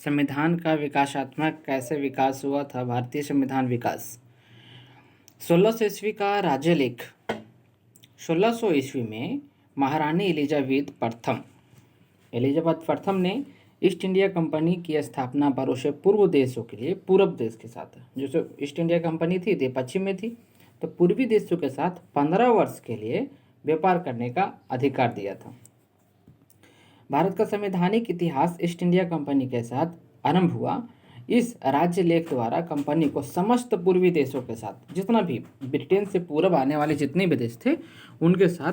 संविधान का विकासात्मक कैसे विकास हुआ था। भारतीय संविधान विकास 1600 ईस्वी का राज्य लेख। 1600 ईस्वी में महारानी एलिजाबेथ प्रथम ने ईस्ट इंडिया कंपनी की स्थापना पर उसे पूर्व देशों के लिए, पूर्व देश के साथ, जो ईस्ट इंडिया कंपनी थी ये पश्चिम में थी, तो पूर्वी देशों के साथ 15 वर्ष के लिए व्यापार करने का अधिकार दिया था। भारत का संवैधानिक इतिहास ईस्ट इंडिया कंपनी के साथ आरंभ हुआ। इस राज्य लेख द्वारा कंपनी को समस्त पूर्वी देशों के साथ, जितना भी ब्रिटेन से पूर्व आने वाले जितने भी देश थे, उनके साथ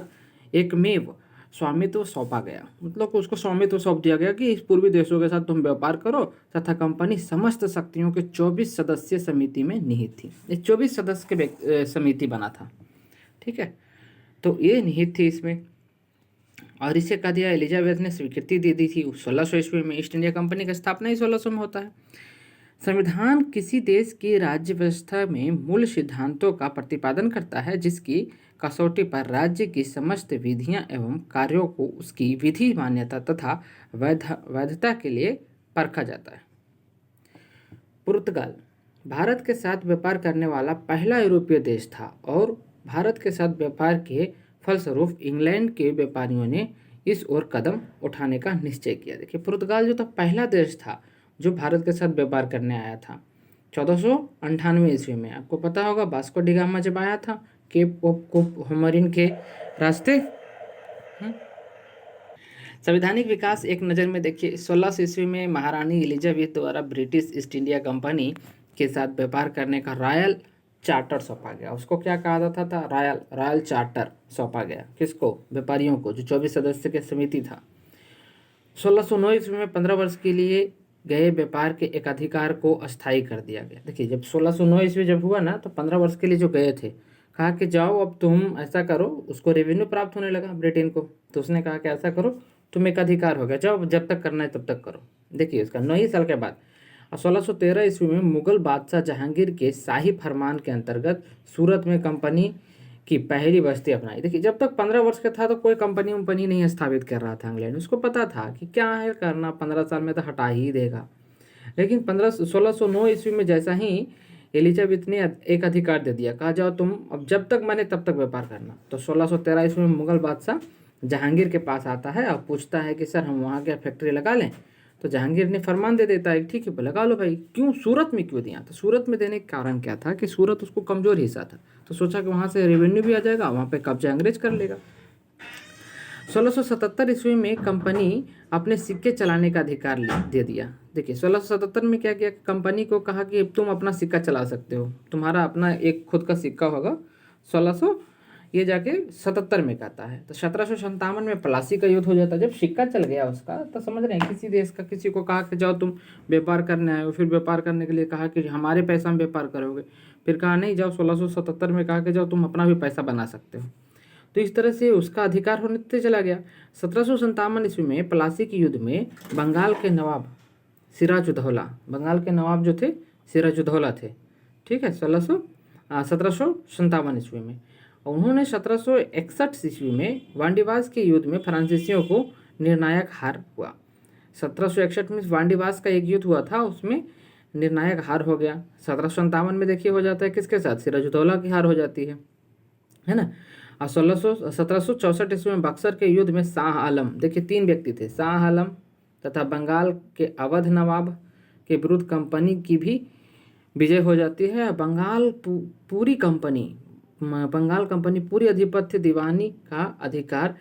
एकमेव स्वामित्व सौंपा गया। मतलब उसको स्वामित्व सौंप दिया गया कि इस पूर्वी देशों के साथ तुम व्यापार करो, तथा कंपनी समस्त शक्तियों के 24 सदस्यीय समिति में निहित थी। ये 24 सदस्य के समिति बना था, ठीक है। तो ये निहित थी इसमें, और इसे कह दिया, एलिजाबेथ ने स्वीकृति दे दी थी। 1600 ईस्वी में ईस्ट इंडिया कंपनी का स्थापना ही 1600 में होता है। संविधान किसी देश की राज्य व्यवस्था में मूल सिद्धांतों का प्रतिपादन करता है, जिसकी कसौटी पर राज्य की समस्त विधियां एवं कार्यों को उसकी विधि मान्यता तथा वैधता के लिए परखा जाता है। पुर्तगाल भारत के साथ व्यापार करने वाला पहला यूरोपीय देश था, और भारत के साथ व्यापार के फलस्वरूप इंग्लैंड के व्यापारियों ने इस ओर कदम उठाने का निश्चय किया। देखिए, पुर्तगाल जो था पहला देश था जो भारत के साथ व्यापार करने आया था 1498 ईस्वी में। आपको पता होगा वास्को डी गामा जब आया था केप ऑफ गुड होमरिन के रास्ते। संवैधानिक विकास एक नज़र में देखिए, 1600 ईस्वी में महारानी एलिजाबेथ द्वारा ब्रिटिश ईस्ट इंडिया कंपनी के साथ व्यापार करने का रॉयल चार्टर सौंपा गया। उसको क्या कहा जाता था? रॉयल चार्टर सौंपा गया। किसको? व्यापारियों को, जो 24 सदस्य की समिति था। 1609 ईस्वी में 15 वर्ष के लिए गए व्यापार के एक अधिकार को अस्थायी कर दिया गया। देखिए, जब 1609 ईस्वी जब हुआ ना, तो 15 वर्ष के लिए जो गए थे, कहा कि जाओ अब तुम ऐसा करो। उसको रेवेन्यू प्राप्त होने लगा ब्रिटेन को, तो उसने कहा कि ऐसा करो, तुम एक अधिकार हो गया, जाओ जब तक करना है तब तक करो। देखिए, इसका 9 ही साल के बाद 1613 ईस्वी में मुगल बादशाह जहांगीर के शाही फरमान के अंतर्गत सूरत में कंपनी की पहली बस्ती अपनाई। देखिए, जब तक 15 वर्ष का था तो कोई कंपनी नहीं स्थापित कर रहा था इंग्लैंड। उसको पता था कि क्या है करना, 15 साल में तो हटा ही देगा। लेकिन 1609 ईस्वी में जैसा ही एलिजाबेथ ने एक अधिकार दे दिया, कहा जाओ तुम अब जब तक माने तब तक व्यापार करना। तो 1613 ईस्वी में मुगल बादशाह जहांगीर के पास आता है और पूछता है कि सर हम वहाँ क्या फैक्ट्री लगा लें? तो जहांगीर ने फरमान दे देता है, ठीक है लगा लो भाई। क्यों? सूरत में क्यों दिया? तो सूरत में देने का कारण क्या था कि सूरत उसको कमजोर हिस्सा था, तो सोचा कि वहाँ से रेवेन्यू भी आ जाएगा, वहाँ पे कब्जा अंग्रेज कर लेगा। 1677 ईस्वी में कंपनी अपने सिक्के चलाने का अधिकार दे दिया। देखिए, 1677 में क्या किया, कंपनी को कहा कि तुम अपना सिक्का चला सकते हो, तुम्हारा अपना एक खुद का सिक्का होगा। 1600 ये जाके 77 में कहता है। तो 1757 में प्लासी का युद्ध हो जाता है। जब सिक्का चल गया उसका, तो समझ रहे हैं, किसी देश का किसी को कहा कि जाओ तुम व्यापार करने आए हो, फिर व्यापार करने के लिए कहा कि हमारे पैसा में व्यापार करोगे, फिर कहा नहीं जाओ। 1677 में कहा कि जाओ तुम अपना भी पैसा बना सकते हो। तो इस तरह से उसका अधिकार होने चला गया। 1757 ईस्वी में प्लासी के युद्ध में बंगाल के नवाब सिराजुद्दौला, बंगाल के नवाब जो थे सिराजुद्दौला थे, ठीक है, 1757 ईस्वी में। उन्होंने 1761 ईस्वी में वांडीवास के युद्ध में फ्रांसीसियों को निर्णायक हार हुआ। 1761 में वांडीवास का एक युद्ध हुआ था, उसमें निर्णायक हार हो गया। 1757 में देखिए हो जाता है किसके साथ? सिराजुद्दौला की हार हो जाती है ना। और 1764 ईस्वी में बक्सर के युद्ध में शाह आलम, देखिए 3 व्यक्ति थे, शाह आलम तथा बंगाल के अवध नवाब के विरुद्ध कंपनी की भी विजय हो जाती है। बंगाल कंपनी पूरी आधिपत्य दीवानी का अधिकार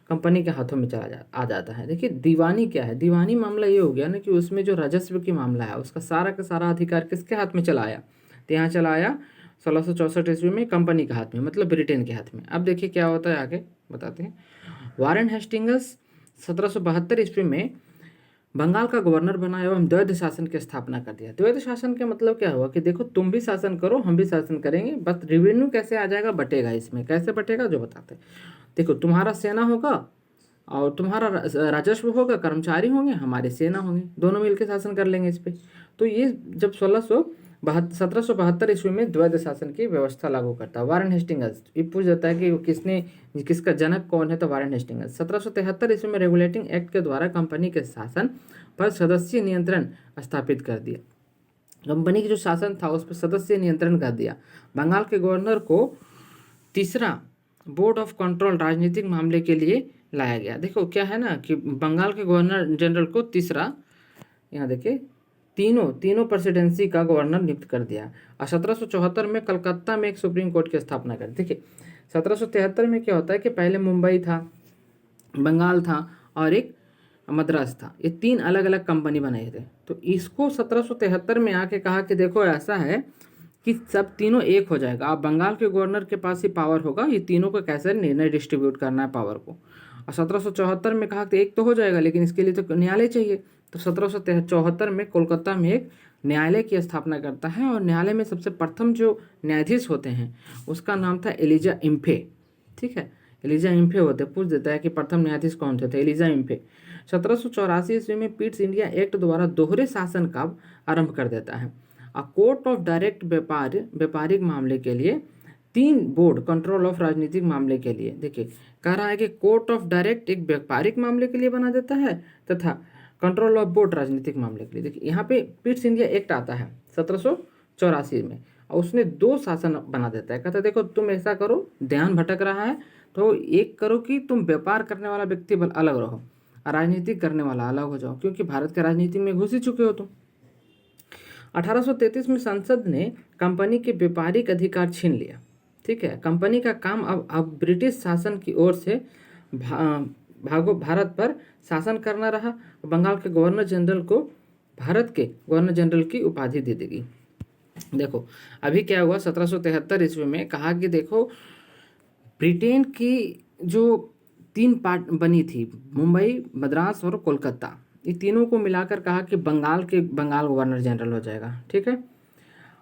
कंपनी के हाथों में आ जाता है। देखिए, दीवानी क्या है? दीवानी मामला ये हो गया ना कि उसमें जो राजस्व की मामला है उसका सारा का सारा अधिकार किसके हाथ में चला आया? तो यहाँ चला आया 1664 ईस्वी में कंपनी के हाथ में, मतलब ब्रिटेन के हाथ में। अब देखिए क्या होता है, आगे बताते हैं। वारेन हेस्टिंग्स 1772 ईस्वी में बंगाल का गवर्नर बना एवं द्वैध शासन की स्थापना कर दिया। द्वैध शासन का मतलब क्या हुआ कि देखो तुम भी शासन करो, हम भी शासन करेंगे, बस रेवेन्यू कैसे आ जाएगा, बटेगा। इसमें कैसे बटेगा जो बताते हैं। देखो, तुम्हारा सेना होगा और तुम्हारा राजस्व होगा, कर्मचारी होंगे, हमारे सेना होंगे, दोनों मिलकर शासन कर लेंगे इस पर। तो ये जब 1772 ईस्वी में द्वैध शासन की व्यवस्था लागू करता है वारेन हेस्टिंग्स। ये पूछ जाता है कि किसका जनक कौन है, तो वारेन हेस्टिंग्स। 1773 ईस्वी में रेगुलेटिंग एक्ट के द्वारा कंपनी के शासन पर सदस्य नियंत्रण स्थापित कर दिया। कंपनी की जो शासन था उस पर सदस्य नियंत्रण कर दिया। बंगाल के गवर्नर को तीसरा बोर्ड ऑफ कंट्रोल राजनीतिक मामले के लिए लाया गया। देखो क्या है ना कि बंगाल के गवर्नर जनरल को तीसरा, यहाँ देखिए, तीनों प्रेसिडेंसी का गवर्नर नियुक्त कर दिया। और 1774 में कलकत्ता में एक सुप्रीम कोर्ट की स्थापना कर। देखिए 1773 में क्या होता है कि पहले मुंबई था, बंगाल था और एक मद्रास था, ये तीन अलग अलग कंपनी बनाए थे। तो इसको 1773 में आके कहा कि देखो ऐसा है कि सब तीनों एक हो जाएगा, अब बंगाल के गवर्नर के पास ही पावर होगा, ये तीनों को कैसे निर्णय डिस्ट्रीब्यूट करना है पावर को। और 1774 में कहा कि एक तो हो जाएगा लेकिन इसके लिए तो न्यायालय चाहिए। तो 1774 में कोलकाता में एक न्यायालय की स्थापना करता है और न्यायालय में सबसे प्रथम जो न्यायाधीश होते हैं उसका नाम था एलिजा इम्फे। ठीक है, एलिजा इम्फे होते, पूछ देता है कि प्रथम न्यायाधीश कौन थे, तो एलिजा इम्फे। 1784 ईस्वी में पीट्स इंडिया एक्ट द्वारा दोहरे शासन का आरंभ कर देता है। कोर्ट ऑफ डायरेक्ट व्यापारिक मामले के लिए 3 बोर्ड कंट्रोल ऑफ राजनीतिक मामले के लिए। देखिए कह रहा है कि कोर्ट ऑफ डायरेक्ट एक व्यापारिक मामले के लिए बना देता है तथा कंट्रोल ऑफ बोर्ड राजनीतिक मामले के लिए। देखिए यहाँ पे पीट्स इंडिया एक्ट आता है 1784 में और उसने 2 शासन बना देता है। कहता है देखो तुम ऐसा करो, ध्यान भटक रहा है तो एक करो कि तुम व्यापार करने वाला व्यक्ति अलग रहो और राजनीतिक करने वाला अलग हो जाओ, क्योंकि भारत के राजनीति में घुस ही चुके हो तुम। 1833 में संसद ने कंपनी के व्यापारिक अधिकार छीन लिया। ठीक है, कंपनी का काम अब ब्रिटिश शासन की ओर से भारत पर शासन करना रहा। बंगाल के गवर्नर जनरल को भारत के गवर्नर जनरल की उपाधि दे देगी। देखो अभी क्या हुआ, 1773 ईस्वी में कहा कि देखो ब्रिटेन की जो 3 पार्ट बनी थी, मुंबई, मद्रास और कोलकाता, ये तीनों को मिलाकर कहा कि बंगाल गवर्नर जनरल हो जाएगा। ठीक है,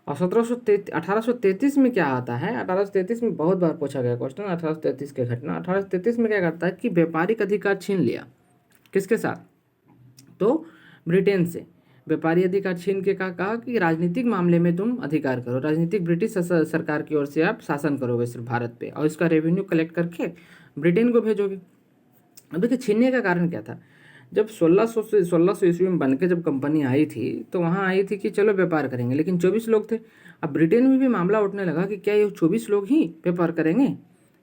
और 1833 में क्या आता है, 1833 में बहुत बार पूछा गया क्वेश्चन, 1833 की घटना। 1833 में क्या करता है कि व्यापारिक अधिकार छीन लिया, किसके साथ, तो ब्रिटेन से व्यापारी अधिकार छीन के कहा कि राजनीतिक मामले में तुम अधिकार करो, राजनीतिक ब्रिटिश सरकार की ओर से आप शासन करोगे सिर्फ भारत पे और इसका रेवेन्यू कलेक्ट करके ब्रिटेन को भेजोगे। अब देखिए छीनने का कारण क्या था, जब 1600 ईस्वी में बन के जब कंपनी आई थी तो वहाँ आई थी कि चलो व्यापार करेंगे, लेकिन 24 लोग थे। अब ब्रिटेन में भी मामला उठने लगा कि क्या ये 24 लोग ही व्यापार करेंगे,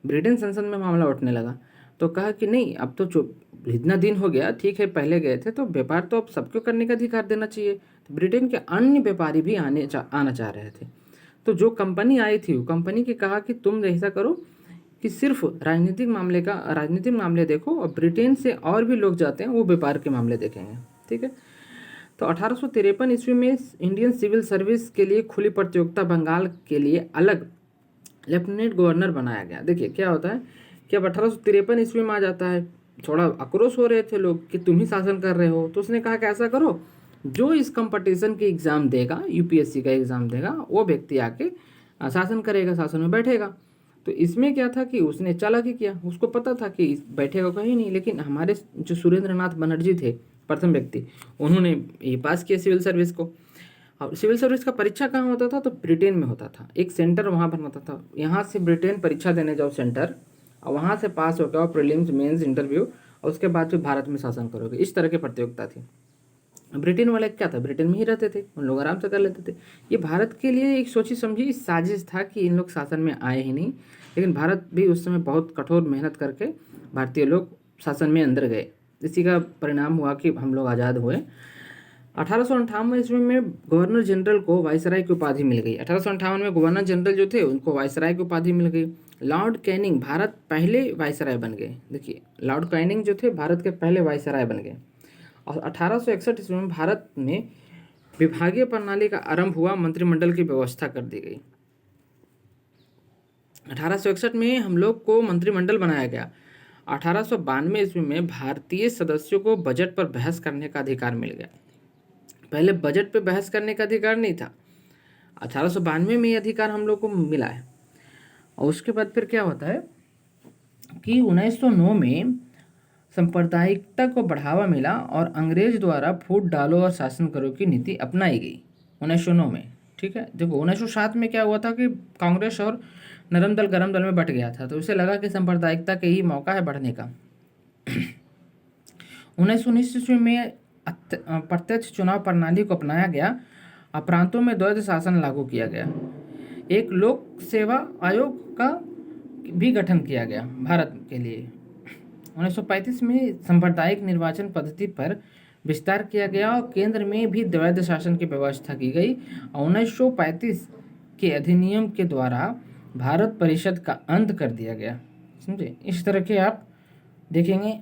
ब्रिटेन संसद में मामला उठने लगा। तो कहा कि नहीं, अब तो इतना दिन हो गया, ठीक है पहले गए थे तो व्यापार तो अब सबको करने का अधिकार देना चाहिए। तो ब्रिटेन के अन्य व्यापारी भी आना चाह रहे थे। तो जो कंपनी आई थी वो कंपनी के कहा कि तुम ऐसा करो कि सिर्फ राजनीतिक मामले देखो और ब्रिटेन से और भी लोग जाते हैं वो व्यापार के मामले देखेंगे। ठीक है, तो 1853 ईस्वी में इंडियन सिविल सर्विस के लिए खुली प्रतियोगिता बंगाल के लिए अलग लेफ्टिनेंट गवर्नर बनाया गया। देखिए क्या होता है कि अब 1853 ईस्वी में आ जाता है, थोड़ा आक्रोश हो रहे थे लोग कि तुम ही शासन कर रहे हो, तो उसने कहा कि ऐसा करो, जो इस कंपटीशन की एग्ज़ाम देगा, यूपीएससी का एग्ज़ाम देगा, वो व्यक्ति आके शासन करेगा, शासन में बैठेगा। तो इसमें क्या था कि उसने चालाकी किया, उसको पता था कि बैठेगा कहीं नहीं, लेकिन हमारे जो सुरेंद्र नाथ बनर्जी थे प्रथम व्यक्ति, उन्होंने ये पास किया सिविल सर्विस को। और सिविल सर्विस का परीक्षा कहाँ होता था, तो ब्रिटेन में होता था, एक सेंटर वहाँ बनता था। यहाँ से ब्रिटेन परीक्षा देने जाओ सेंटर, और वहाँ से पास होकर आओ प्रीलिम्स मेंस इंटरव्यू, और उसके बाद फिर भारत में शासन करोगे। इस तरह की प्रतियोगिता थी। ब्रिटेन वाले क्या था, ब्रिटेन में ही रहते थे, उन लोग आराम से कर लेते थे। ये भारत के लिए एक सोची समझी साजिश था कि इन लोग शासन में आए ही नहीं, लेकिन भारत भी उस समय बहुत कठोर मेहनत करके भारतीय लोग शासन में अंदर गए। इसी का परिणाम हुआ कि हम लोग आज़ाद हुए। 1858 ईस्वी में गवर्नर जनरल को वायसराय की उपाधि मिल गई। 1858 में गवर्नर जनरल जो थे उनको वायसराय की उपाधि मिल गई। लॉर्ड कैनिंग भारत पहले वायसराय बन गए। देखिए लॉर्ड कैनिंग जो थे भारत के पहले वायसराय बन गए। और 1861 ईस्वी में भारत में विभागीय प्रणाली का आरंभ हुआ, मंत्रिमंडल की व्यवस्था कर दी गई। 1861 में हम लोग को मंत्रिमंडल बनाया गया। 1892 ईस्वी में भारतीय सदस्यों को बजट पर बहस करने का अधिकार मिल गया। पहले बजट पे बहस करने का अधिकार नहीं था, 1892 में ये अधिकार हम लोग को मिला है। और उसके बाद फिर क्या होता है कि 1909 में सांप्रदायिकता को बढ़ावा मिला और अंग्रेज द्वारा फूट डालो और शासन करो की नीति अपनाई गई 1909 में। ठीक है, देखो 1907 में क्या हुआ था कि कांग्रेस और नरम दल गरम दल में बट गया था, तो उसे लगा कि सांप्रदायिकता के ही मौका है बढ़ने का। 1919 ईस्वी में प्रत्यक्ष चुनाव प्रणाली को अपनाया गया। प्रांतों में द्वैध शासन लागू किया गया। एक लोक सेवा आयोग का भी गठन किया गया भारत के लिए। 1935 में सांप्रदायिक निर्वाचन पद्धति पर विस्तार किया गया और केंद्र में भी द्वैध शासन की व्यवस्था की गई। 1935 के अधिनियम के द्वारा भारत परिषद का अंत कर दिया गया। समझे, इस तरह के आप देखेंगे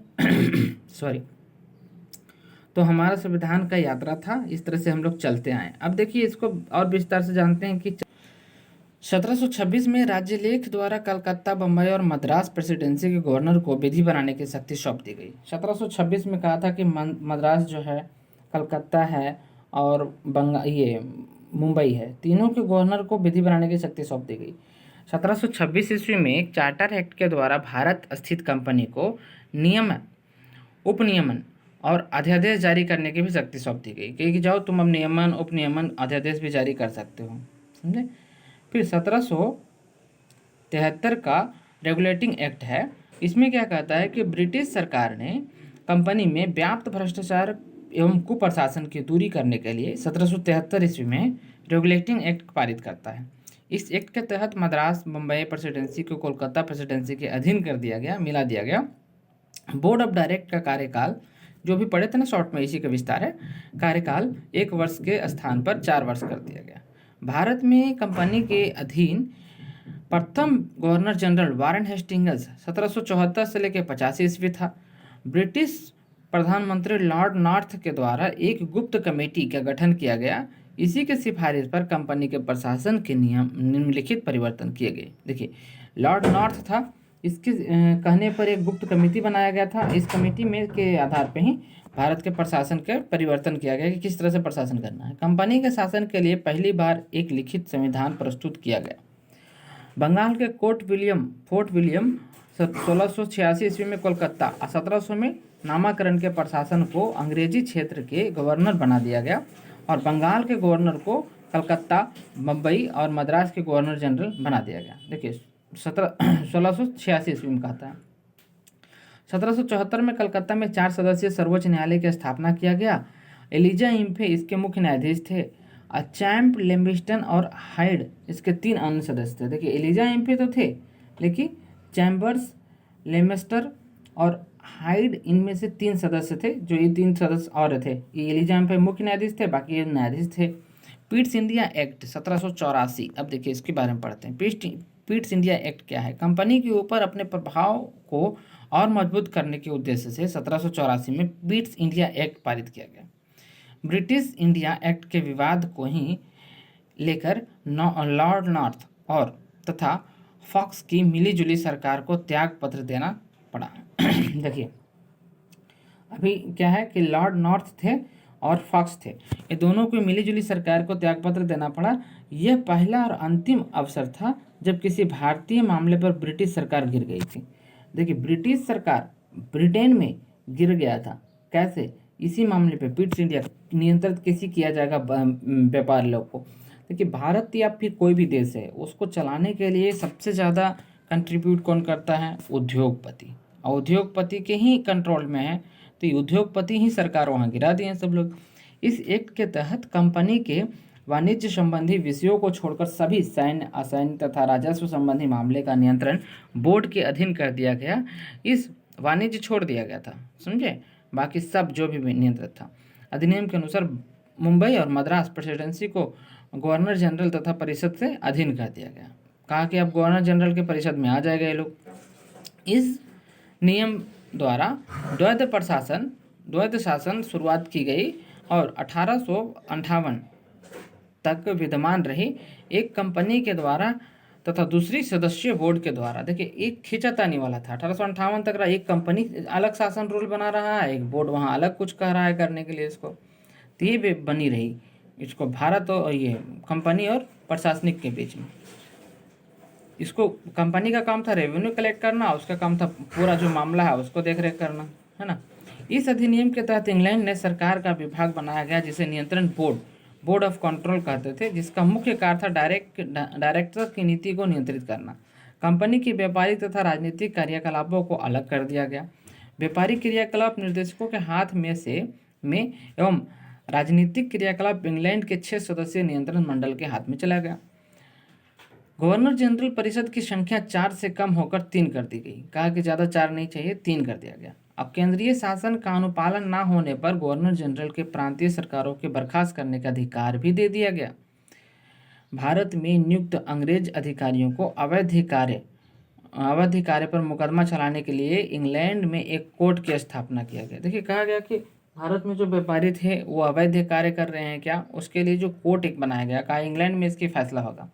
सॉरी। तो हमारा संविधान का यात्रा था, इस तरह से हम लोग चलते आए। अब देखिए इसको और विस्तार से जानते हैं कि 1726 में राज्य लेख द्वारा कलकत्ता, बम्बई और मद्रास प्रेसिडेंसी के गवर्नर को विधि बनाने की शक्ति सौंप दी गई। 1726 में कहा था कि मद्रास जो है, कलकत्ता है और ये मुंबई है, तीनों के गवर्नर को विधि बनाने की शक्ति सौंप दी गई। 1726 ईस्वी में एक चार्टर एक्ट के द्वारा भारत स्थित कंपनी को नियमन, उपनियमन और अध्यादेश जारी करने की भी शक्ति सौंप दी गई कि जाओ तुम अब नियमन, उपनियमन, अध्यादेश भी जारी कर सकते हो। समझे। फिर 1773 का रेगुलेटिंग एक्ट है। इसमें क्या कहता है कि ब्रिटिश सरकार ने कंपनी में व्याप्त भ्रष्टाचार एवं कुप्रशासन की दूरी करने के लिए 1773 ईस्वी में रेगुलेटिंग एक्ट पारित करता है। इस एक्ट के तहत मद्रास, बम्बई प्रेसिडेंसी को कोलकाता प्रेसिडेंसी के अधीन कर दिया गया, मिला दिया गया। बोर्ड ऑफ डायरेक्ट का कार्यकाल जो भी पढ़े थे ना शॉर्ट में, इसी का विस्तार है। कार्यकाल 1 वर्ष के स्थान पर 4 वर्ष कर दिया गया। भारत में कंपनी के अधीन प्रथम गवर्नर जनरल वारेन हेस्टिंग्स 1774 से लेकर 85 ईस्वी था। ब्रिटिश प्रधानमंत्री लॉर्ड नॉर्थ के द्वारा एक गुप्त कमेटी का गठन किया गया। इसी के सिफारिश पर कंपनी के प्रशासन के नियम निम्नलिखित परिवर्तन किए गए। देखिए, लॉर्ड नॉर्थ था, इसके कहने पर एक गुप्त कमेटी बनाया गया था। इस कमेटी में के आधार पर ही भारत के प्रशासन का परिवर्तन किया गया कि किस तरह से प्रशासन करना है। कंपनी के शासन के लिए पहली बार एक लिखित संविधान प्रस्तुत किया गया। बंगाल के फोर्ट विलियम 1686 ईस्वी में कोलकाता, 1700 में नामाकरण के प्रशासन को अंग्रेजी क्षेत्र के गवर्नर बना दिया गया और बंगाल के गवर्नर को कलकत्ता, बम्बई और मद्रास के गवर्नर जनरल बना दिया गया। देखिए 1686 ईस्वी में कहता है। 1774 में कलकत्ता में 4 सदस्यीय सर्वोच्च न्यायालय की स्थापना किया गया। एलिजा इम्फे इसके मुख्य न्यायाधीश थे। चैम्प, लेम्बिस्टन और हाइड इसके 3 अन्य सदस्य थे। देखिए, एलिजा इम्फे तो थे, लेकिन चैम्बर्स, लेमेस्टर और हाइड इनमें से 3 सदस्य थे, जो ये 3 सदस्य और थे। ये एलिजा इम्फे मुख्य न्यायाधीश थे, बाकी ये न्यायाधीश थे। पीट्स इंडिया एक्ट 1784, अब देखिए इसके बारे में पढ़ते हैं। पीट्स इंडिया एक्ट क्या है? कंपनी के ऊपर अपने प्रभाव को और मजबूत करने के उद्देश्य से 1784 में पीट्स इंडिया एक्ट पारित किया गया। ब्रिटिश इंडिया एक्ट के विवाद को ही लेकर लॉर्ड नॉर्थ और तथा फॉक्स की मिलीजुली सरकार को त्याग पत्र देना पड़ा। देखिए, अभी क्या है कि लॉर्ड नॉर्थ थे और फॉक्स थे, ये दोनों को मिलीजुली सरकार को त्यागपत्र देना पड़ा। यह पहला और अंतिम अवसर था जब किसी भारतीय मामले पर ब्रिटिश सरकार गिर गई थी। देखिए, ब्रिटिश सरकार ब्रिटेन में गिर गया था। कैसे? इसी मामले पे पीट्स इंडिया नियंत्रित कैसे किया जाएगा व्यापार लोग को। देखिए, भारत या फिर कोई भी देश है, उसको चलाने के लिए सबसे ज़्यादा कंट्रीब्यूट कौन करता है? उद्योगपति। और उद्योगपति के ही कंट्रोल में है, तो ये उद्योगपति ही सरकार वहाँ गिरा दिए हैं सब लोग। इस एक्ट के तहत कंपनी के वाणिज्य संबंधी विषयों को छोड़कर सभी सैन्य, असैन्य तथा राजस्व संबंधी मामले का नियंत्रण बोर्ड के अधीन कर दिया गया। इस वाणिज्य छोड़ दिया गया था, समझे, बाकी सब जो भी नियंत्रित था। अधिनियम के अनुसार मुंबई और मद्रास प्रेसिडेंसी को गवर्नर जनरल तथा परिषद से अधीन कर दिया गया। कहा कि अब गवर्नर जनरल के परिषद में आ जाएगा ये लोग। इस नियम द्वारा द्वैध शासन शुरुआत की गई और 1858 तक विद्यमान रही। एक कंपनी के द्वारा तथा दूसरी सदस्यीय बोर्ड के द्वारा। देखिए, एक खींचातानी वाला था। 1858 तक रहा, एक कंपनी अलग शासन रूल बना रहा है, एक बोर्ड वहाँ अलग कुछ कह रहा है करने के लिए इसको, तो ये बनी रही इसको भारत और ये कंपनी और प्रशासनिक के बीच में। इसको कंपनी का काम था रेवेन्यू कलेक्ट करना, उसका काम था पूरा जो मामला है उसको देख रेख करना, है ना। इस अधिनियम के तहत इंग्लैंड ने सरकार का विभाग बनाया गया जिसे नियंत्रण बोर्ड ऑफ कंट्रोल कहते थे, जिसका मुख्य कार्य था डायरेक्टर की नीति को नियंत्रित करना। कंपनी की व्यापारिक तथा राजनीतिक कार्यकलापों को अलग कर दिया गया। व्यापारिक क्रियाकलाप निर्देशकों के हाथ में से में एवं राजनीतिक क्रियाकलाप इंग्लैंड के 6 सदस्यीय नियंत्रण मंडल के हाथ में चला गया। गवर्नर जनरल परिषद की संख्या 4 से कम होकर 3 कर दी गई। कहा कि ज़्यादा 4 नहीं चाहिए, 3 कर दिया गया। अब केंद्रीय शासन का अनुपालन न होने पर गवर्नर जनरल के प्रांतीय सरकारों के बर्खास्त करने का अधिकार भी दे दिया गया। भारत में नियुक्त अंग्रेज अधिकारियों को अवैध कार्य पर मुकदमा चलाने के लिए इंग्लैंड में एक कोर्ट की स्थापना किया गया। देखिए, कहा गया कि भारत में जो व्यापारी थे वो अवैध कार्य कर रहे हैं क्या, उसके लिए जो कोर्ट एक बनाया गया, कहा इंग्लैंड में इसकी फैसला होगा।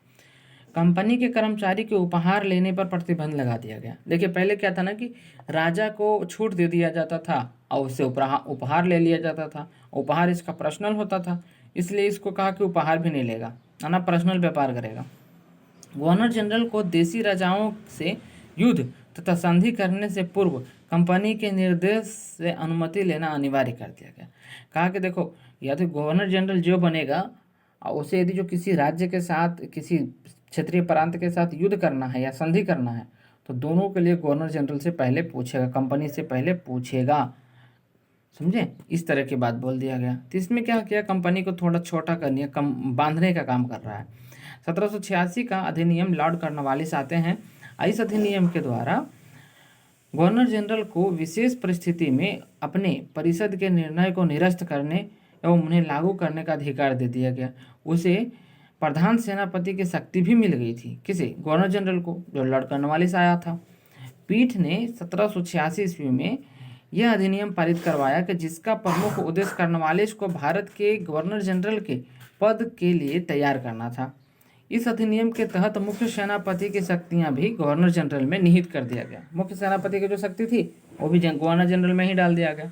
कंपनी के कर्मचारी के उपहार लेने पर प्रतिबंध लगा दिया गया। देखिए, पहले क्या था ना कि राजा को छूट दे दिया जाता था और उससे उपहार ले लिया जाता था। उपहार इसका पर्सनल होता था, इसलिए इसको कहा कि उपहार भी नहीं लेगा, ना पर्सनल व्यापार करेगा। गवर्नर जनरल को देसी राजाओं से युद्ध तथा संधि करने से पूर्व कंपनी के निर्देश से अनुमति लेना अनिवार्य कर दिया गया। कहा कि देखो, या तो गवर्नर जनरल जो बनेगा उसे यदि जो किसी राज्य के साथ, किसी क्षेत्रीय प्रांत के साथ युद्ध करना है या संधि करना है, तो दोनों के लिए गवर्नर जनरल से पहले पूछेगा, कंपनी से पहले पूछेगा। समझे, इस तरह की बात बोल दिया गया। तो इसमें क्या किया, कंपनी को थोड़ा छोटा करने, कम बांधने का काम कर रहा है। 1786 का अधिनियम लॉर्ड कॉर्नवालिस आते हैं। इस अधिनियम के द्वारा गवर्नर जनरल को विशेष परिस्थिति में अपने परिषद के निर्णय को निरस्त करने एवं उन्हें लागू करने का अधिकार दे दिया गया। उसे प्रधान सेनापति की शक्ति भी मिल गई थी। किसे, गवर्नर जनरल को, जो लॉर्ड कॉर्नवालिस आया था। पीठ ने 1786 ईस्वी में यह अधिनियम पारित करवाया कि जिसका प्रमुख उद्देश्य कॉर्नवालिस को भारत के गवर्नर जनरल के पद के लिए तैयार करना था। इस अधिनियम के तहत मुख्य सेनापति की शक्तियां भी गवर्नर जनरल में निहित कर दिया गया। मुख्य सेनापति की जो शक्ति थी वो भी गवर्नर जनरल में ही डाल दिया गया।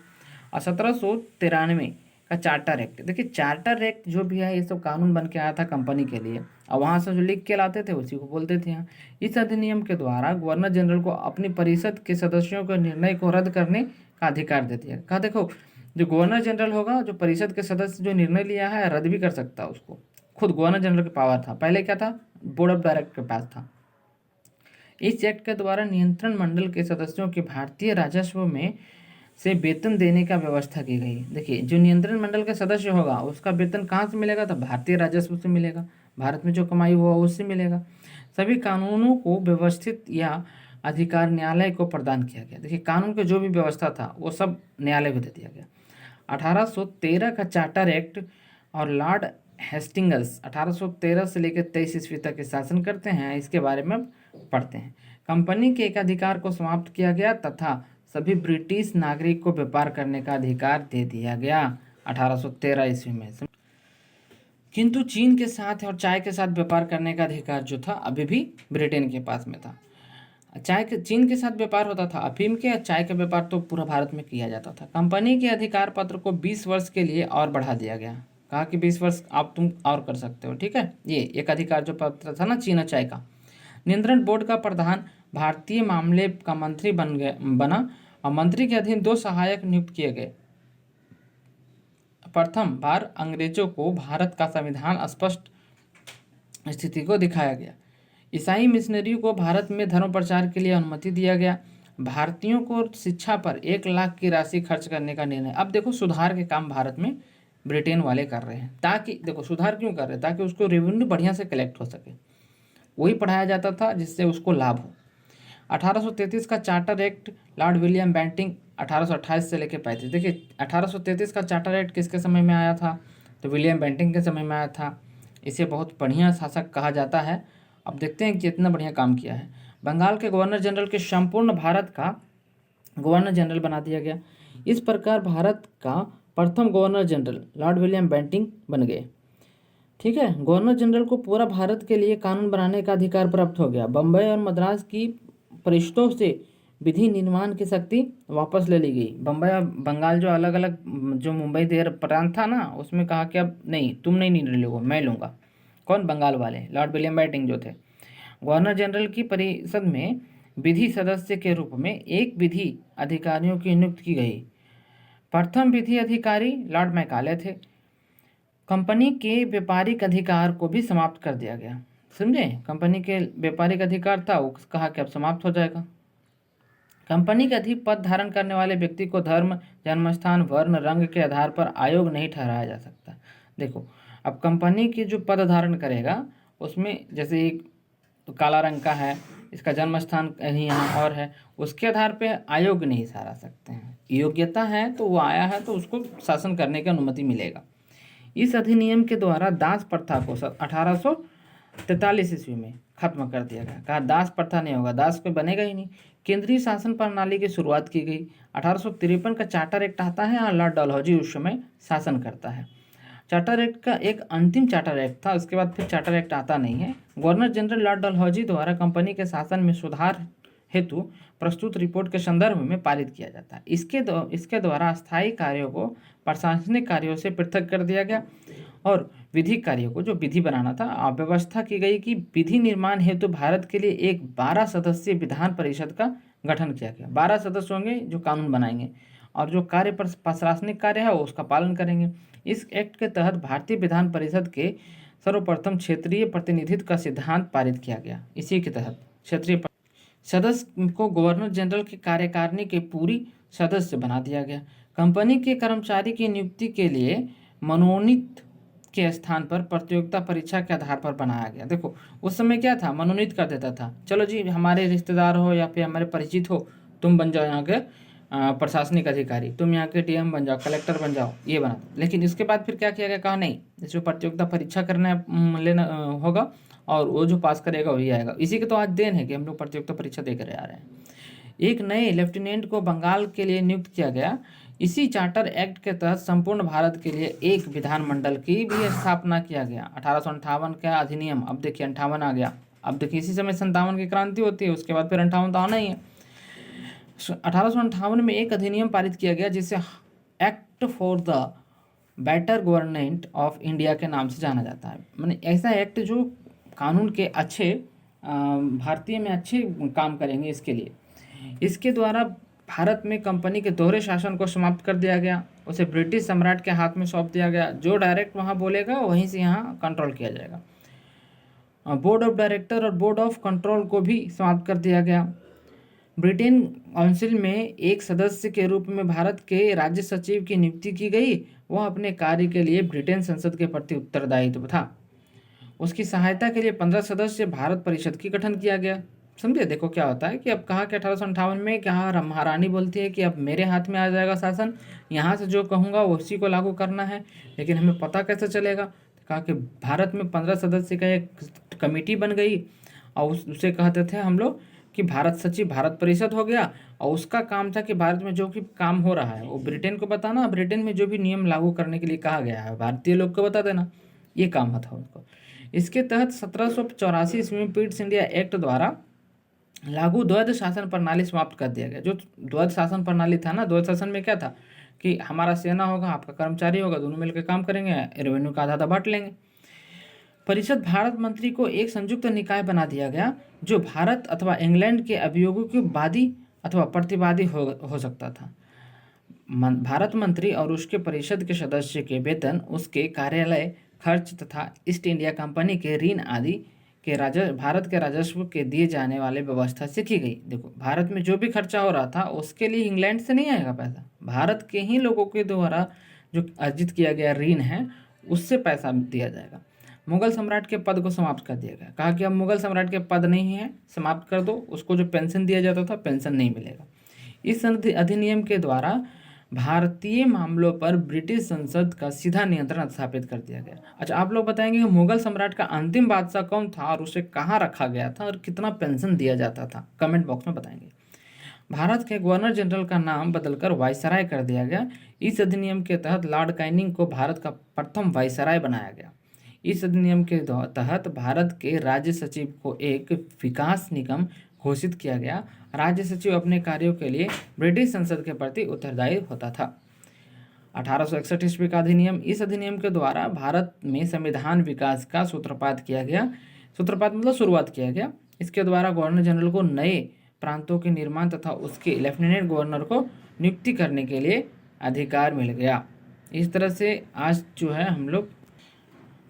और 1793 का चार्टर एक्ट, देखिए चार्टर एक्ट जो भी है ये सब कानून बन के आया था कंपनी के लिए, और वहाँ से जो लिख के लाते थे उसी को बोलते थे यहाँ। इस अधिनियम के द्वारा गवर्नर जनरल को अपनी परिषद के सदस्यों के निर्णय को रद्द करने का अधिकार दे दिया। कहा देखो, जो गवर्नर जनरल होगा, जो परिषद के सदस्य जो निर्णय लिया है रद्द भी कर सकता है, उसको खुद गवर्नर जनरल के पावर था। पहले क्या था, बोर्ड ऑफ डायरेक्टर के पास था। इस एक्ट के द्वारा नियंत्रण मंडल के सदस्यों के भारतीय राजस्व में से वेतन देने का व्यवस्था की गई। देखिए, जो नियंत्रण मंडल का सदस्य होगा उसका वेतन कहाँ से मिलेगा, तो भारतीय राजस्व से मिलेगा, भारत में जो कमाई हुआ उससे मिलेगा। सभी कानूनों को व्यवस्थित या अधिकार न्यायालय को प्रदान किया गया। देखिए, कानून का जो भी व्यवस्था था वो सब न्यायालय को दे दिया गया। 1813 का चार्टर एक्ट और लॉर्ड हेस्टिंग्स 1813 से लेकर 23 ईस्वी तक के शासन करते हैं, इसके बारे में पढ़ते हैं। कंपनी के एकाधिकार को समाप्त किया गया तथा सभी ब्रिटिश नागरिक को व्यापार करने का अधिकार दे दिया गया 1813 ईस्वी में। किंतु चीन के साथ और चाय के साथ व्यापार करने का अधिकार जो था अभी भी ब्रिटेन के पास में था। चीन के साथ व्यापार होता था, अफीम के, चाय का व्यापार तो पूरा भारत में किया जाता था। कंपनी के अधिकार पत्र को 20 वर्ष के लिए और बढ़ा दिया गया। कहा कि 20 वर्ष आप तुम और कर सकते हो, ठीक है। ये एक अधिकार जो पत्र था ना चीन और चाय का। नियंत्रण बोर्ड का प्रधान भारतीय मामले का मंत्री बना और मंत्री के अधीन 2 सहायक नियुक्त किए गए। प्रथम बार अंग्रेजों को भारत का संविधान स्पष्ट स्थिति को दिखाया गया। ईसाई मिशनरियों को भारत में धर्म प्रचार के लिए अनुमति दिया गया। भारतीयों को शिक्षा पर 1 लाख की राशि खर्च करने का निर्णय। अब देखो, सुधार के काम भारत में ब्रिटेन वाले कर रहे हैं, ताकि देखो सुधार क्यों कर रहे हैं, ताकि उसको रेवेन्यू बढ़िया से कलेक्ट हो सके। वही पढ़ाया जाता था जिससे उसको लाभ हो। 1833 का charter act lord William Bentinck 1828 से लेकर 35। देखिए, 1833 का चार्टर एक्ट किसके समय में आया था, तो विलियम बेंटिंग के समय में आया था। इसे बहुत बढ़िया शासक कहा जाता है। अब देखते हैं कि इतना बढ़िया काम किया है। बंगाल के गवर्नर जनरल के संपूर्ण भारत का गवर्नर जनरल बना दिया गया। इस प्रकार भारत का प्रथम governor general lord William Bentinck बन गए, ठीक है। गवर्नर जनरल को पूरा भारत के लिए कानून बनाने का अधिकार प्राप्त हो गया। बम्बई और मद्रास की परिषदों से विधि निर्माण की शक्ति वापस ले ली गई। बम्बई और बंगाल जो अलग अलग, जो मुंबई देर प्रांत था ना, उसमें कहा कि अब नहीं, तुम नहीं निर्णय लोगे, मैं लूँगा। कौन, बंगाल वाले, लॉर्ड विलियम बेंटिंग जो थे। गवर्नर जनरल की परिषद में विधि सदस्य के रूप में 1 विधि अधिकारियों की नियुक्ति की गई। प्रथम विधि अधिकारी लॉर्ड मैकाले थे। कंपनी के व्यापारिक अधिकार को भी समाप्त कर दिया गया। समझे, कंपनी के व्यापारिक अधिकार था वो कहा कि अब समाप्त हो जाएगा। कंपनी के अधिक पद धारण करने वाले व्यक्ति को धर्म, जन्मस्थान, वर्ण, रंग के आधार पर अयोग्य नहीं ठहराया जा सकता। देखो, अब कंपनी की जो पद धारण करेगा उसमें जैसे एक काला रंग का है, इसका जन्म स्थान कहीं यहाँ और है, उसके आधार पे अयोग्य नहीं ठहरा सकते हैं। योग्यता है तो वो आया है तो उसको शासन करने की अनुमति मिलेगा। इस अधिनियम के द्वारा दास प्रथा को 1843 ईस्वी में खत्म कर दिया गया। कहा दास प्रथा नहीं होगा, दास कोई बनेगा ही नहीं। केंद्रीय शासन प्रणाली की शुरुआत की गई। 1853 का चार्टर एक्ट आता है और लॉर्ड डलहौजी उस समय शासन करता है। चार्टर एक्ट का एक अंतिम चार्टर एक्ट था, उसके बाद फिर चार्टर एक्ट आता नहीं है। गवर्नर जनरल लॉर्ड डलहौजी द्वारा कंपनी के शासन में सुधार हेतु प्रस्तुत रिपोर्ट के संदर्भ में पारित किया जाता है। इसके द्वारा अस्थायी कार्यों को प्रशासनिक कार्यों से पृथक कर दिया गया और विधिक कार्यों को, जो विधि बनाना था, व्यवस्था की गई कि विधि निर्माण हेतु भारत के लिए एक 12 सदस्यीय विधान परिषद का गठन किया गया। 12 सदस्य होंगे जो कानून बनाएंगे और जो कार्य प्रशासनिक कार्य है वो उसका पालन करेंगे। इस एक्ट के तहत भारतीय विधान परिषद के सर्वप्रथम क्षेत्रीय प्रतिनिधित्व का सिद्धांत पारित किया गया। इसी के तहत क्षेत्रीय सदस्य को गवर्नर जनरल की कार्यकारिणी के पूरी सदस्य बना दिया गया। कंपनी के कर्मचारी की नियुक्ति के लिए मनोनीत के स्थान पर प्रतियोगिता परीक्षा के आधार पर बनाया गया। देखो, उस समय क्या था, मनोनीत कर देता था, चलो जी हमारे रिश्तेदार हो या फिर हमारे परिचित हो, तुम बन जाओ यहाँ के प्रशासनिक अधिकारी, तुम यहाँ के डीएम बन जाओ, कलेक्टर बन जाओ, ये बना। लेकिन इसके बाद फिर क्या किया गया, कहा नहीं, जो प्रतियोगिता परीक्षा करना लेना होगा और वो जो पास करेगा वही आएगा। इसी के तो आज देन है कि हम लोग प्रतियोगिता परीक्षा दे कर आ रहे हैं। एक नए लेफ्टिनेंट को बंगाल के लिए नियुक्त किया गया। इसी चार्टर एक्ट के तहत संपूर्ण भारत के लिए एक विधानमंडल की भी स्थापना किया गया। 1858 का अधिनियम, अब देखिए 58 आ गया। अब देखिए इसी समय 57 की क्रांति होती है, उसके बाद फिर 58 तो आना ही है। 1858 में एक अधिनियम पारित किया गया जिसे act for the better government of India के नाम से जाना जाता है। माने ऐसा एक्ट जो कानून के अच्छे भारतीय में अच्छे काम करेंगे, इसके लिए। इसके द्वारा भारत में कंपनी के दोहरे शासन को समाप्त कर दिया गया, उसे ब्रिटिश सम्राट के हाथ में सौंप दिया गया। जो डायरेक्ट वहाँ बोलेगा वहीं से यहाँ कंट्रोल किया जाएगा। बोर्ड ऑफ डायरेक्टर और बोर्ड ऑफ कंट्रोल को भी समाप्त कर दिया गया। ब्रिटेन काउंसिल में एक सदस्य के रूप में भारत के राज्य सचिव की नियुक्ति की गई। वह अपने कार्य के लिए ब्रिटेन संसद के प्रति उत्तरदायित्व था। उसकी सहायता के लिए 15 सदस्य भारत परिषद की गठन किया गया। समझे, देखो क्या होता है कि अब कहा कि 1858 में कहा महारानी बोलती है कि अब मेरे हाथ में आ जाएगा शासन, यहाँ से जो कहूँगा उसी को लागू करना है। लेकिन हमें पता कैसे चलेगा, कहा कि भारत में 15 सदस्य का एक कमेटी बन गई और उसे कहते थे हम लोग कि भारत सचिव भारत परिषद हो गया। और उसका काम था कि भारत में जो भी काम हो रहा है वो ब्रिटेन को बताना, ब्रिटेन में जो भी नियम लागू करने के लिए कहा गया है भारतीय लोग को बता देना, ये काम था उनको। इसके तहत 1784 ईस्वी में ईस्ट इंडिया एक्ट द्वारा लागू द्वैध शासन प्रणाली समाप्त कर दिया गया। जो द्वैध शासन प्रणाली था ना, द्वैध शासन में क्या था कि हमारा सेना होगा, आपका कर्मचारी होगा, दोनों मिलकर काम करेंगे, रेवेन्यू का आधा आधा बांट लेंगे। परिषद भारत मंत्री को एक संयुक्त निकाय बना दिया गया जो भारत अथवा इंग्लैंड के अभियोगों के वादी अथवा प्रतिवादी हो सकता था। भारत मंत्री और उसके परिषद के सदस्य के वेतन, उसके कार्यालय खर्च तथा ईस्ट इंडिया कंपनी के ऋण आदि के भारत के राजस्व के दिए जाने वाले व्यवस्था से की गई। देखो, भारत में जो भी खर्चा हो रहा था उसके लिए इंग्लैंड से नहीं आएगा पैसा, भारत के ही लोगों के द्वारा जो अर्जित किया गया ऋण है उससे पैसा दिया जाएगा। मुगल सम्राट के पद को समाप्त कर दिया गया। कहा कि अब मुगल सम्राट के पद नहीं है, समाप्त कर दो, उसको जो पेंशन दिया जाता था पेंशन नहीं मिलेगा। इस अधिनियम के द्वारा भारतीय मामलों पर ब्रिटिश संसद का सीधा नियंत्रण स्थापित कर दिया गया। अच्छा, आप लोग बताएंगे कि मुगल सम्राट का अंतिम बादशाह कौन था और उसे कहाँ रखा गया था और कितना पेंशन दिया जाता था, कमेंट बॉक्स में बताएंगे। भारत के गवर्नर जनरल का नाम बदलकर वायसराय कर दिया गया। इस अधिनियम के तहत लॉर्ड कैनिंग को भारत का प्रथम वायसराय बनाया गया। इस अधिनियम के तहत भारत के राज्य सचिव को एक विकास निगम घोषित किया गया। राज्य सचिव अपने कार्यों के लिए ब्रिटिश संसद के प्रति उत्तरदायी होता था। 1861 ईस्वी का अधिनियम। इस अधिनियम के द्वारा भारत में संविधान विकास का सूत्रपात किया गया। सूत्रपात मतलब शुरुआत किया गया। इसके द्वारा गवर्नर जनरल को नए प्रांतों के निर्माण तथा उसके लेफ्टिनेंट गवर्नर को नियुक्ति करने के लिए अधिकार मिल गया। इस तरह से आज जो है हम लोग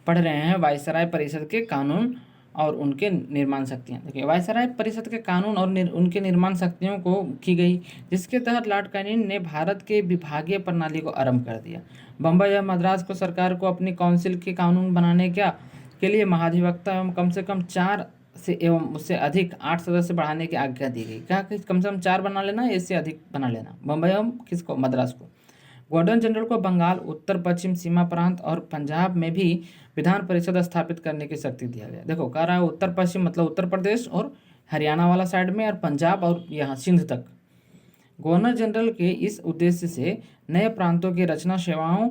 पढ़ रहे हैं वायसराय परिषद के कानून और उनके निर्माण शक्तियाँ। देखिए वायसराय परिषद के कानून और उनके निर्माण शक्तियों को की गई, जिसके तहत लॉर्ड कैनिंग ने भारत के विभागीय प्रणाली को आरंभ कर दिया। बम्बई और मद्रास को सरकार को अपनी काउंसिल के कानून बनाने के लिए महाधिवक्ता एवं कम से कम 4 से एवं उससे अधिक 8 सदस्य बढ़ाने की आज्ञा दी गई। क्या कि कम से कम 4 बना लेना, इससे अधिक बना लेना। बम्बई एवं किसको? मद्रास को। गवर्नर जनरल को बंगाल, उत्तर पश्चिम सीमा प्रांत और पंजाब में भी विधान परिषद स्थापित करने की शक्ति दिया गया। देखो कह रहा है उत्तर पश्चिम मतलब उत्तर प्रदेश और हरियाणा वाला साइड में, और पंजाब और यहाँ सिंध तक। गवर्नर जनरल के इस उद्देश्य से नए प्रांतों की रचना, सेवाओं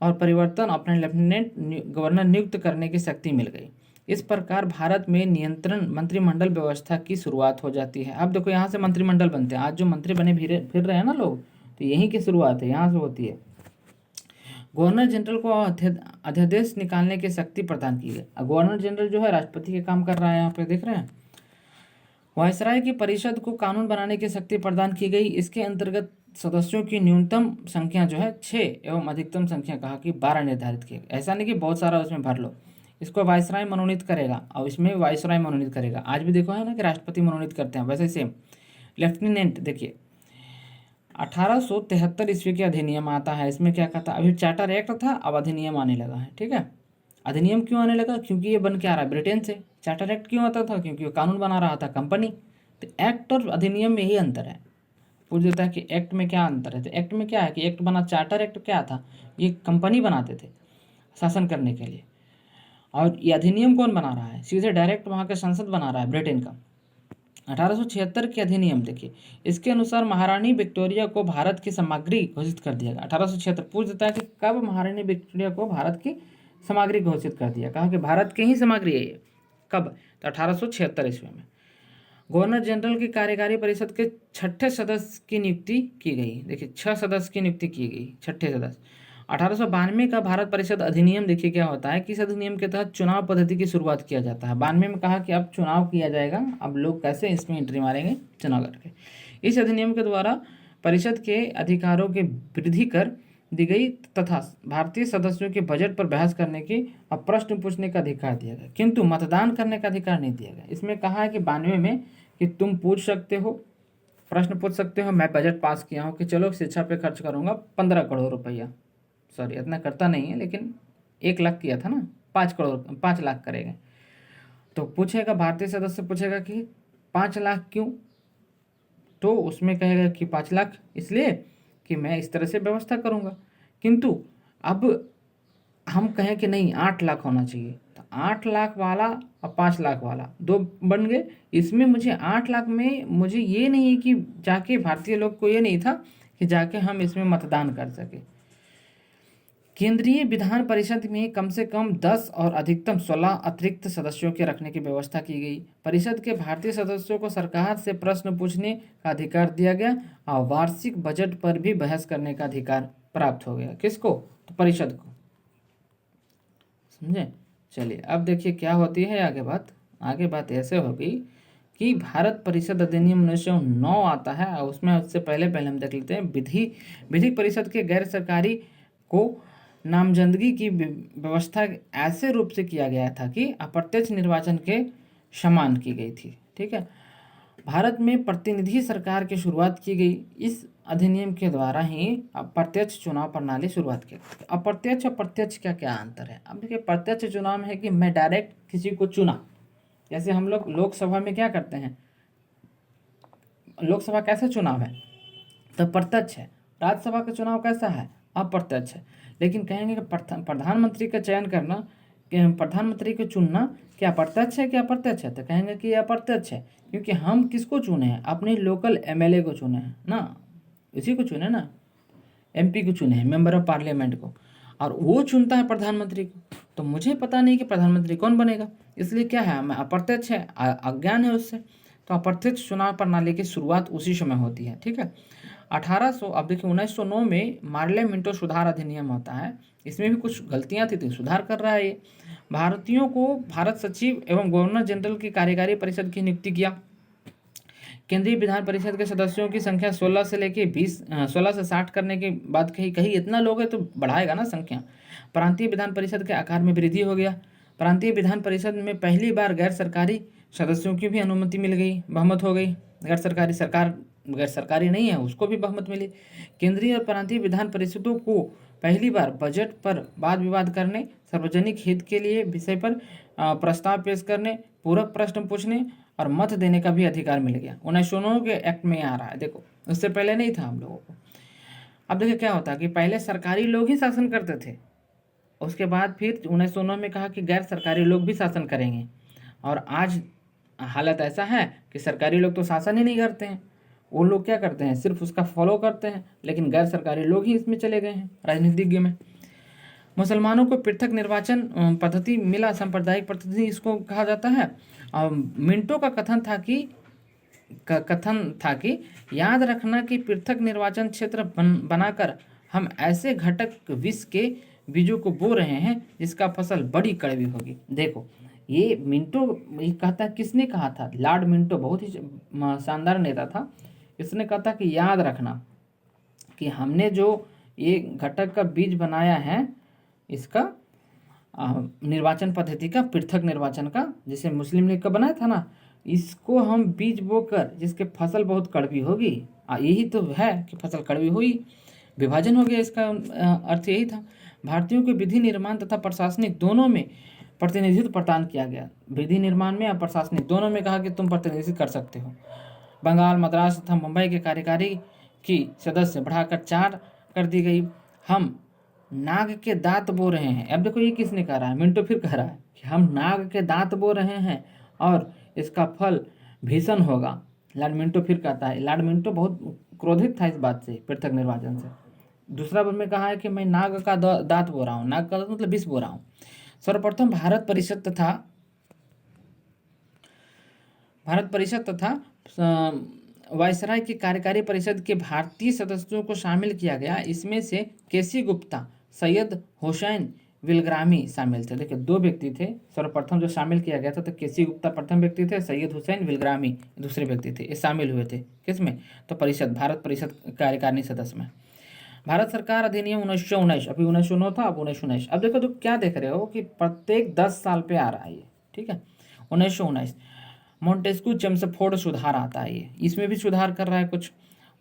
और परिवर्तन अपने लेफ्टिनेंट गवर्नर नियुक्त करने की शक्ति मिल गई। इस प्रकार भारत में नियंत्रण मंत्रिमंडल व्यवस्था की शुरुआत हो जाती है। अब देखो यहाँ से मंत्रिमंडल बनते हैं। आज जो मंत्री बने फिर रहे हैं ना लोग, तो यहीं की शुरुआत है, यहाँ से होती है। गवर्नर जनरल को अध्यादेश निकालने की शक्ति प्रदान की गई। गवर्नर जनरल जो है राष्ट्रपति के काम कर रहा है, यहाँ पे देख रहे हैं। वायसराय की परिषद को कानून बनाने की शक्ति प्रदान की गई। इसके अंतर्गत सदस्यों की न्यूनतम संख्या जो है 6 एवं अधिकतम संख्या कहा कि 12 निर्धारित की। ऐसा नहीं कि बहुत सारा उसमें भर लो। इसको वायसराय मनोनीत करेगा और इसमें वायसराय मनोनीत करेगा। आज भी देखो है ना कि राष्ट्रपति मनोनीत करते हैं, वैसे सेम लेफ्टिनेंट। देखिए 1873 ईस्वी के अधिनियम आता है। इसमें क्या कहता है, अभी चार्टर एक्ट था, अब अधिनियम आने लगा है। ठीक है, अधिनियम क्यों आने लगा? क्योंकि ये बन के आ रहा है ब्रिटेन से। चार्टर एक्ट क्यों आता था? क्योंकि वो कानून बना रहा था कंपनी। तो एक्ट और अधिनियम में यही अंतर है। पूछ देता है कि एक्ट में क्या अंतर है, तो एक्ट में क्या है कि एक्ट बना, चार्टर एक्ट क्या था, ये कंपनी बनाते थे शासन करने के लिए। और ये अधिनियम कौन बना रहा है? सीधे डायरेक्ट वहाँ का संसद बना रहा है ब्रिटेन का। 1876 के अधिनियम देखिए, इसके अनुसार महारानी विक्टोरिया को भारत की सामग्री घोषित कर दिया गया। 1876 पूछ देता है कि कब महारानी विक्टोरिया को भारत की सामग्री घोषित कर दिया? कहा कि भारत की ही सामग्री है ये। कब? तो 1876 ईस्वी में। गवर्नर जनरल की कार्यकारी परिषद के 6ठे सदस्य की नियुक्ति की गई। देखिए 6 सदस्य की नियुक्ति की गई, 6ठे सदस्य। 1892 का भारत परिषद अधिनियम देखिए क्या होता है कि इस अधिनियम के तहत चुनाव पद्धति की शुरुआत किया जाता है। 92 में कहा कि अब चुनाव किया जाएगा, अब लोग कैसे इसमें एंट्री मारेंगे, चुनाव करके। इस अधिनियम के द्वारा परिषद के अधिकारों की वृद्धि कर दी गई तथा भारतीय सदस्यों के बजट पर बहस करने की और प्रश्न पूछने का अधिकार दिया गया, किंतु मतदान करने का अधिकार नहीं दिया गया। इसमें कहा है कि 92 में कि तुम पूछ सकते हो, प्रश्न पूछ सकते हो। मैं बजट पास किया हूँ कि चलो शिक्षा पे खर्च करूँगा 15 करोड़ रुपया, सॉरी इतना करता नहीं है लेकिन 1 लाख किया था ना, 5 लाख करेंगे। तो पूछेगा भारतीय सदस्य पूछेगा कि 5 लाख क्यों? तो उसमें कहेगा कि 5 लाख इसलिए कि मैं इस तरह से व्यवस्था करूँगा। किंतु अब हम कहें कि नहीं 8 लाख होना चाहिए, तो 8 लाख वाला और 5 लाख वाला 2 बन गए। इसमें मुझे 8 लाख में मुझे ये नहीं है कि जाके भारतीय लोग को ये नहीं था कि जाके हम इसमें मतदान कर सके। केंद्रीय विधान परिषद में कम से कम 10 और अधिकतम 16 अतिरिक्त सदस्यों के रखने की व्यवस्था की गई। परिषद के भारतीय सदस्यों को सरकार से प्रश्न पूछने का अधिकार दिया गया और वार्षिक बजट पर भी बहस करने का अधिकार प्राप्त हो गया। किसको? तो परिषद को। समझे? चलिए अब देखिए क्या होती है आगे बात ऐसे होगी कि भारत परिषद अधिनियम 1909 आता है और उससे पहले हम देख लेते हैं विधिक परिषद के गैर सरकारी को नामजदगी की व्यवस्था ऐसे रूप से किया गया था कि अप्रत्यक्ष निर्वाचन के समान की गई थी। ठीक है, भारत में प्रतिनिधि सरकार की शुरुआत की गई। इस अधिनियम के द्वारा ही अप्रत्यक्ष चुनाव प्रणाली शुरुआत की। अप्रत्यक्ष और प्रत्यक्ष क्या अंतर है? अब देखिए प्रत्यक्ष चुनाव में है कि मैं डायरेक्ट किसी को चुना, जैसे हम लोग लोकसभा में क्या करते हैं, लोकसभा कैसे चुनाव है? तो प्रत्यक्ष है। राज्यसभा का चुनाव कैसा है? अप्रत्यक्ष है। लेकिन कहेंगे कि प्रधानमंत्री का चयन करना, प्रधानमंत्री को चुनना क्या प्रत्यक्ष है क्या अप्रत्यक्ष है? तो कहेंगे कि यह अप्रत्यक्ष है, क्योंकि हम किसको चुने हैं? अपने लोकल एमएलए को चुने हैं ना, इसी को चुने ना, एमपी को चुने हैं, मेंबर ऑफ पार्लियामेंट को, और वो चुनता है प्रधानमंत्री को। तो मुझे पता नहीं कि प्रधानमंत्री कौन बनेगा, इसलिए क्या है, मैं अप्रत्यक्ष है, अज्ञान है उससे। तो अप्रत्यक्ष चुनाव प्रणाली की शुरुआत उसी समय होती है। ठीक है, 1909 में मार्ले मिंटो सुधार अधिनियम होता है। इसमें भी कुछ गलतियां थी, सुधार कर रहा है ये। भारतीयों को भारत सचिव एवं गवर्नर जनरल की कार्यकारी परिषद की नियुक्ति किया। केंद्रीय विधान परिषद के सदस्यों की संख्या 16 से 60 करने के बाद कहीं इतना लोग है तो बढ़ाएगा ना संख्या। प्रांतीय विधान परिषद के आकार में वृद्धि हो गया। प्रांतीय विधान परिषद में पहली बार गैर सरकारी सदस्यों की भी अनुमति मिल गई, बहुमत हो गई। गैर सरकारी नहीं है उसको भी बहुमत मिली। केंद्रीय और प्रांतीय विधान परिषदों को पहली बार बजट पर वाद विवाद करने, सार्वजनिक हित के लिए विषय पर प्रस्ताव पेश करने, पूरक प्रश्न पूछने और मत देने का भी अधिकार मिल गया। 1909 के एक्ट में आ रहा है, देखो उससे पहले नहीं था हम लोगों को। अब देखिए क्या होता है कि पहले सरकारी लोग ही शासन करते थे, उसके बाद फिर 1909 में कहा कि गैर सरकारी लोग भी शासन करेंगे, और आज हालत ऐसा है कि सरकारी लोग तो शासन ही नहीं करते हैं, वो लोग क्या करते हैं, सिर्फ उसका फॉलो करते हैं, लेकिन गैर सरकारी लोग ही इसमें चले गए हैं राजनीतिज्ञ में। मुसलमानों को पृथक निर्वाचन पद्धति मिला, सांप्रदायिक पद्धति इसको कहा जाता है। मिंटो का कथन था कि याद रखना कि पृथक निर्वाचन क्षेत्र बनाकर हम ऐसे घटक विष के बीजों को बो रहे हैं जिसका फसल बड़ी कड़वी होगी। देखो ये मिंटो, ये कहता है, किसने कहा था? लॉर्ड मिंटो, बहुत ही शानदार नेता था। इसने कहा था कि याद रखना कि हमने जो ये घटक का बीज बनाया है, इसका निर्वाचन पद्धति का, पृथक निर्वाचन का, जैसे मुस्लिम लीग का बनाया था ना, इसको हम बीज बोकर जिसके फसल बहुत कड़वी होगी, यही तो है कि फसल कड़वी हुई, विभाजन हो गया, इसका अर्थ यही था। भारतीयों के विधि निर्माण तथा प्रशासनिक दोनों में प्रतिनिधित्व प्रदान किया गया। विधि निर्माण में और प्रशासनिक दोनों में कहा कि तुम प्रतिनिधित्व कर सकते हो। बंगाल, मद्रास तथा मुंबई के कार्यकारी की सदस्य बढ़ाकर 4 कर दी गई। हम नाग के दांत बो रहे हैं। अब देखो ये किसने कह रहा है? मिंटो फिर कह रहा है कि हम नाग के दांत बो रहे हैं और इसका फल भीषण होगा। लॉर्ड मिंटो फिर कहता है, लॉर्ड मिंटो बहुत क्रोधित था इस बात से, पृथक निर्वाचन से। दूसरा बार में कहा है कि मैं नाग का दांत बो रहा हूँ, नाग का मतलब विष बो रहा हूँ। सर्वप्रथम भारत परिषद तथा वायसराय की कार्यकारी परिषद के भारतीय सदस्यों को शामिल किया गया। इसमें से केसी गुप्ता, सैयद हुसैन विलग्रामी शामिल थे। देखिए 2 व्यक्ति थे, सर्वप्रथम जो शामिल किया गया था, तो केसी गुप्ता प्रथम व्यक्ति थे, सैयद हुसैन विलग्रामी दूसरे व्यक्ति थे। ये शामिल हुए थे किसमें? तो भारत परिषद कार्यकारिणी सदस्य में। भारत सरकार अधिनियम 1919, अभी 1909 था, अब 1919। अब देखो तो क्या देख रहे हो कि प्रत्येक 10 साल पे आ रहा है ये, ठीक है। 1919 मोंटेस्क्यू चेम्सफोर्ड सुधार आता है, ये इसमें भी सुधार कर रहा है कुछ।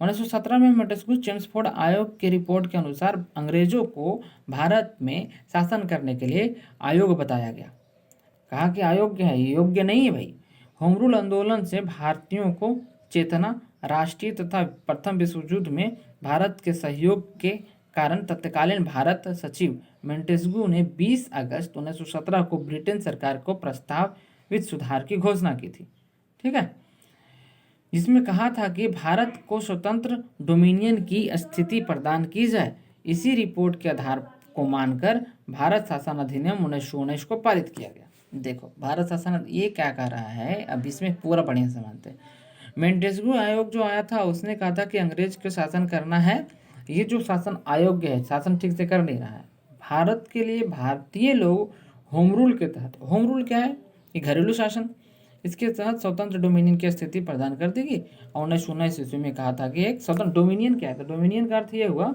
1917 में मोंटेस्क्यू चेम्सफोर्ड आयोग की रिपोर्ट के अनुसार अंग्रेजों को भारत में शासन करने के लिए आयोग बताया गया। कहा कि अयोग्य है, योग्य नहीं है भाई। होम रूल आंदोलन से भारतीयों को चेतना, राष्ट्रीय तथा प्रथम विश्व युद्ध में भारत के सहयोग के कारण तत्कालीन भारत सचिव मोंटेस्क्यू ने 20 अगस्त 1917 को ब्रिटेन सरकार को प्रस्तावित सुधार की घोषणा की थी, ठीक है, जिसमें कहा था कि भारत को स्वतंत्र डोमिनियन की स्थिति प्रदान की जाए। इसी रिपोर्ट के आधार को मानकर भारत शासन अधिनियम 1919 को पारित किया गया। देखो भारत शासन ये क्या कर रहा है, अब इसमें पूरा बढ़िया से मानते हैं। मोंटेस्क्यू आयोग जो आया था उसने कहा था कि अंग्रेज को शासन करना है, ये जो शासन अयोग्य है, शासन ठीक से कर नहीं रहा है। भारत के लिए भारतीय लोग होम रूल के तहत, होम रूल क्या है? ये घरेलू शासन, इसके तहत स्वतंत्र डोमिनियन की स्थिति प्रदान कर देगी। और 1919 ईस्वी में कहा था कि एक स्वतंत्र डोमिनियन क्या है? तो डोमिनियन का अर्थ ये हुआ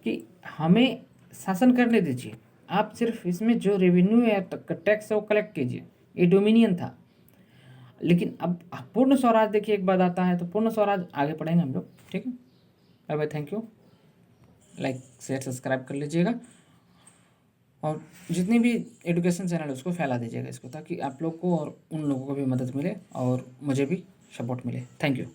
कि हमें शासन करने दीजिए, आप सिर्फ इसमें जो रेवेन्यू या टैक्स है वो कलेक्ट कीजिए, ये डोमिनियन था। लेकिन अब पूर्ण स्वराज देखिए एक बात आता है, तो पूर्ण स्वराज आगे पढ़ेंगे हम लोग, ठीक है। Bye bye, thank you. Like share subscribe कर लीजिएगा और जितनी भी एजुकेशन चैनल है उसको फैला दीजिएगा इसको, ताकि आप लोग को और उन लोगों को भी मदद मिले और मुझे भी सपोर्ट मिले। Thank you.